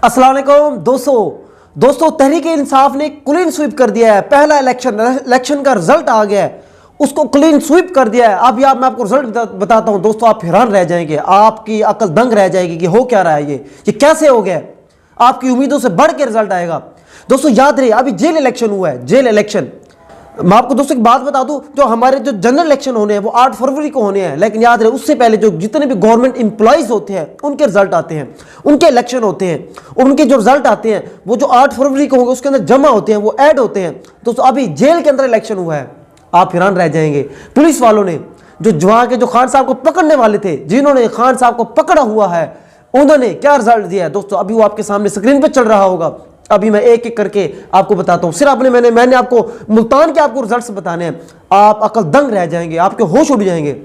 अस्सलाम वालेकुम दोस्तों तहरीक इंसाफ ने क्लीन स्वीप कर दिया है। पहला इलेक्शन का रिजल्ट आ गया है, उसको क्लीन स्वीप कर दिया है। अब मैं आपको रिजल्ट बताता हूं दोस्तों, आप हैरान रह जाएंगे, आपकी अकल दंग रह जाएगी कि हो क्या रहा है, ये कैसे हो गया। आपकी उम्मीदों से बढ़ के रिजल्ट आएगा। दोस्तों याद रहे, अभी जेल इलेक्शन हुआ है, जेल इलेक्शन। मैं आपको दोस्तों एक बात बता दूं, जो हमारे जो जनरल इलेक्शन होने हैं वो 8 फरवरी को होने हैं, लेकिन याद रहे उससे पहले जो जितने भी गवर्नमेंट एम्प्लॉइज होते हैं उनके रिजल्ट आते हैं, उनके इलेक्शन होते हैं। उनके जो रिजल्ट आते हैं वो जो 8 फरवरी को होंगे उसके अंदर जमा होते हैं, वो ऐड होते हैं। दोस्तों अभी जेल के अंदर इलेक्शन हुआ है, आप हैरान रह जाएंगे। पुलिस वालों ने जो खान साहब को पकड़ने वाले थे, जिन्होंने खान साहब को पकड़ा हुआ है, उन्होंने क्या रिजल्ट दिया है दोस्तों, अभी वो आपके सामने स्क्रीन पे चल रहा होगा। अभी मैं एक एक करके आपको बताता हूं। सिर्फ मैंने आपको मुल्तान के आपको रिजल्ट्स बताने हैं, आप अकल दंग रह जाएंगे, आपके होश उड़ जाएंगे।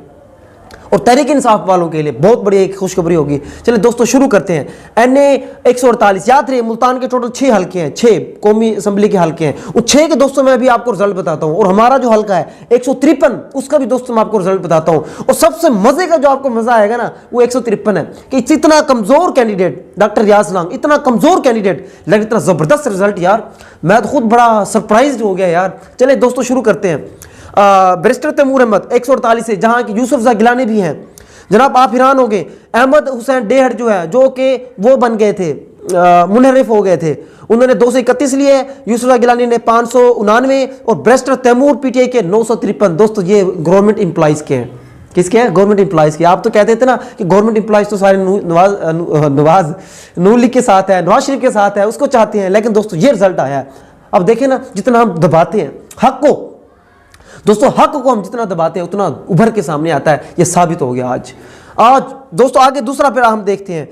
और तहरीक इंसाफ वालों के लिए बहुत बड़ी एक खुशखबरी होगी। चलिए दोस्तों शुरू करते हैं। NA 148, याद रहे मुल्तान के टोटल 6 हल्के हैं, 6 कौमी असम्बली के हल्के हैं। उन 6 के दोस्तों मैं भी आपको रिजल्ट बताता हूं। और हमारा जो हल्का है 153, उसका भी दोस्तों मैं आपको रिजल्ट बताता हूं। और सबसे मजे का जो आपको मजा आएगा ना, वो 153 है कि इतना कमजोर कैंडिडेट डॉक्टर रियाज लांग, इतना कमजोर कैंडिडेट लेकिन इतना जबरदस्त रिजल्ट यार, मैं तो खुद बड़ा सरप्राइज हो गया यार। चले दोस्तों शुरू करते हैं। बैरिस्टर तैमूर अहमद 148 से, जहां की यूसुफ गिलानी भी हैं। जनाब आप हैरान हो गए, अहमद हुसैन डेहड़ जो है, जो कि वो बन गए थे, मुनहरिफ हो गए थे, उन्होंने 231 लिए। यूसुफ गिलानी ने 599 और बैरिस्टर तैमूर PTI के 953। दोस्तों ये गवर्नमेंट एम्प्लॉइज के हैं। किसके हैं? गवर्नमेंट एम्प्लॉइज के। आप तो कहते थे ना कि गवर्नमेंट एम्प्लॉइज तो सारे नून लीग के साथ है, नवाज शरीफ के साथ है, उसको चाहते हैं। लेकिन दोस्तों ये रिजल्ट आया है। अब देखें ना, जितना हम दबाते हैं हक को, दोस्तों हक को हम जितना दबाते हैं उतना उभर के सामने आता है। यह साबित हो गया आज दोस्तों। आगे दूसरा पैरा हम देखते हैं,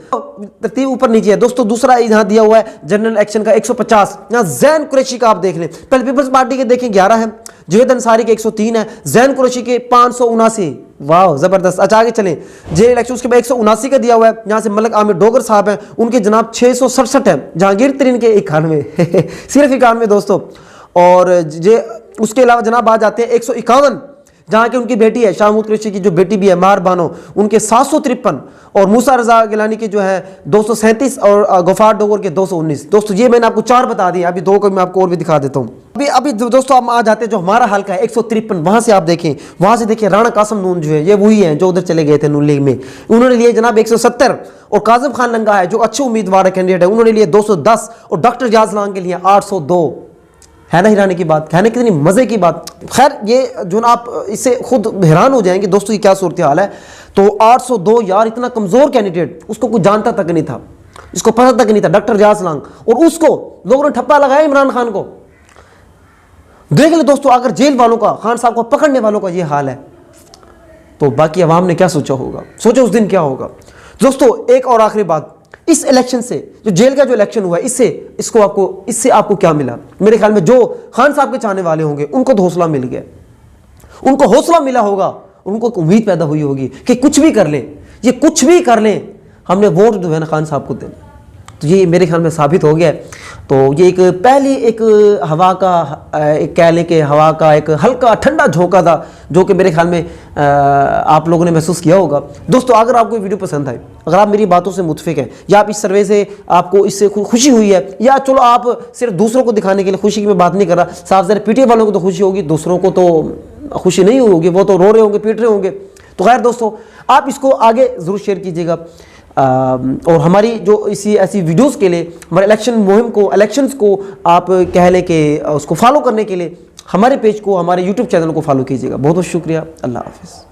तरतीब ऊपर नीचे है दोस्तों। दूसरा यहां दिया हुआ है जनरल एक्शन का 150। यहां जैन कुरैशी का आप देख लें, पहले पीपल्स पार्टी के देखें 11 है, जवेद अंसारी के 103 है, जैन कुरैशी के 579। वाह जबरदस्त। अच्छा आगे चलें, जेल इलेक्शन उसके बाद 179 का दिया हुआ है। यहां से मलिक आमिर डोगर साहब हैं, उनके जनाब 667 है। जहांगीर तरीन के 91 सिर्फ 91 दोस्तों। और उसके अलावा जनाब आ जाते हैं 151, जहां की उनकी बेटी है शाहमूद कुरैशी की जो बेटी भी है मार बानो, उनके 753। और मूसा रजा गिलानी के जो है 237 और गफार डोगर के 219। दोस्तों ये मैंने आपको 4 बता दिए, अभी 2 को मैं आपको और भी दिखा देता हूं। अभी दोस्तों हम आ जाते हैं जो हमारा हल्का है 153। वहां से आप देखें, वहां से देखिए राणा कासम नून जो है, ये वही है जो उधर चले गए थे नून लीग में, उन्होंने लिए जनाब 170। और काजिम खान लंगा है जो अच्छे उम्मीदवार है, कैंडिडेट है, उन्होंने लिए 210। और डॉक्टर रियाज लांग के लिए 802। है ना हैरानी की बात, है ना कितनी मजे की बात। खैर ये जो ना आप इससे खुद हैरान हो जाएंगे दोस्तों, ये क्या सूरत हाल है। तो 802 यार, इतना कमजोर कैंडिडेट, उसको कोई जानता तक नहीं था, इसको पता तक नहीं था डॉक्टर रियाज लांग, और उसको लोगों ने ठप्पा लगाया इमरान खान को। देख ले दोस्तों, अगर जेल वालों का, खान साहब को पकड़ने वालों का ये हाल है, तो बाकी अवाम ने क्या सोचा होगा, सोचो उस दिन क्या होगा। दोस्तों एक और आखिरी बात, इस इलेक्शन से, जो जेल का जो इलेक्शन हुआ है, इससे आपको क्या मिला? मेरे ख्याल में जो खान साहब के चाहने वाले होंगे उनको तो हौसला मिल गया, उनको हौसला मिला होगा, उनको उम्मीद पैदा हुई होगी कि कुछ भी कर लें, ये कुछ भी कर लें, हमने वोट जो है ना खान साहब को देना। तो ये मेरे ख्याल में साबित हो गया। तो ये एक पहली एक हवा का, एक कह लें कि हवा का एक हल्का ठंडा झोंका था, जो कि मेरे ख्याल में आप लोगों ने महसूस किया होगा। दोस्तों अगर आपको वीडियो पसंद आए, अगर आप मेरी बातों से मुतफिक हैं, या आप इस सर्वे से आपको इससे खुशी हुई है, या चलो आप सिर्फ दूसरों को दिखाने के लिए, खुशी की मैं बात नहीं कर रहा, साफ ज़रा PTI वालों को तो खुशी होगी, दूसरों को तो खुशी नहीं होगी, वो तो रो रहे होंगे, पीट रहे होंगे। तो खैर दोस्तों आप इसको आगे ज़रूर शेयर कीजिएगा। और हमारी जो ऐसी वीडियोस के लिए, हमारे इलेक्शन मुहिम को, इलेक्शंस को आप कह लें कि उसको फॉलो करने के लिए हमारे पेज को, हमारे YouTube चैनल को फॉलो कीजिएगा। बहुत बहुत शुक्रिया। अल्लाह हाफिज़।